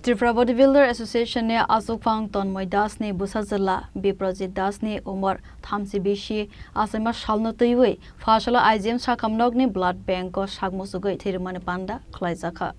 Tripura Bodybuilders Association ne Achukphang Tanoy Das ne Busajwla Biprajit Das ne Umar Thamchi Bisi Achaima Salno Twiwi Phasalo Sakham Nokni Blood Banko sak Mwchungwi Thwirwmani Panda Khlaijakha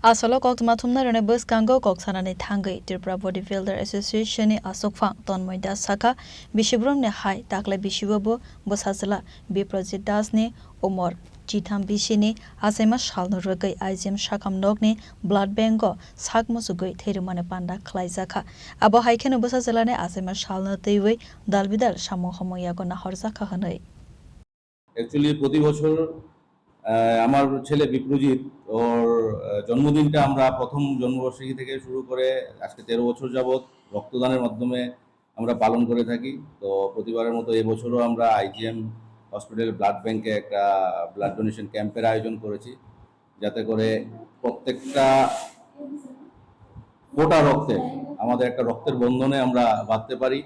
Asolo koktuma thumna rene bus kango koksana ne thangai Tripura Bodybuilders Association ne Achukphang Tanoy Das Saka Bisibrom ne hai takla Bisibobo Busajwla Biprajit Das ne Umar Bisi ne Achaima Salno rogai Sakham Nokni Blood Banko sak Mwchungwi Thwirwmani Panda Khlaijakha abo haikeno Busajwla ne Achaima Salno Twiwi dalbidal samo homoyago na Khlaijakha hanoi Actually প্রতি বছর আমার ছেলে বিপ্রজিৎ ওর জন্মদিনটা আমরা প্রথম জন্মবার্ষিকী থেকে শুরু করে আজকে 13 বছর যাবত রক্তদানের মাধ্যমে আমরা পালন করে থাকি তো প্রতিবারের মতো এই বছরও আমরা আইজিএম হসপিটাল ব্লাড ব্যাংকে একটা ব্লাড ডোনেশন ক্যাম্পের আয়োজন করেছি যাতে করে প্রত্যেকটা ফোঁটা রক্তে আমাদের একটা রক্তের বন্ধনে আমরা বাঁধতে পারি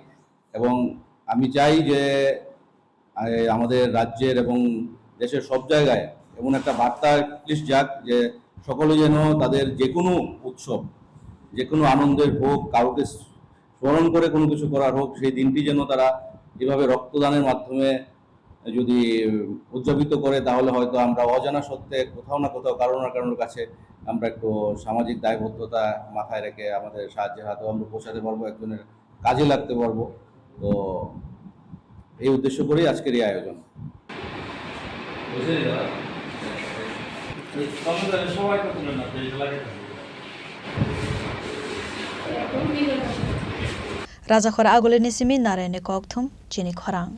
এবং আমি চাই যে আমাদের রাজ্যের এবং দেশের সব জায়গায় এমন একটা বার্তা প্লিজ যাক যে সকলে যেন তাদের যে কোনো উৎসব যে কোনো আনন্দের হোক কাউকে স্মরণ করে কোনো কিছু করার হোক সেই দিনটি যেন তারা এভাবে রক্তদানের মাধ্যমে যদি উদযাপিত করে তাহলে হয়তো আমরা অজানা সত্ত্বে কোথাও না কোথাও কারো না কারোর কাছে আমরা একটু সামাজিক দায়বদ্ধতা মাথায় রেখে আমাদের সাহায্যের হাতেও আমরা পৌঁছাতে পারবো একজনের কাজে লাগতে পারবো তো এই উদ্দেশ্য করেই আজকের এই আয়োজন Raja Khora agule nisimi narayane kokthum Chini Khorang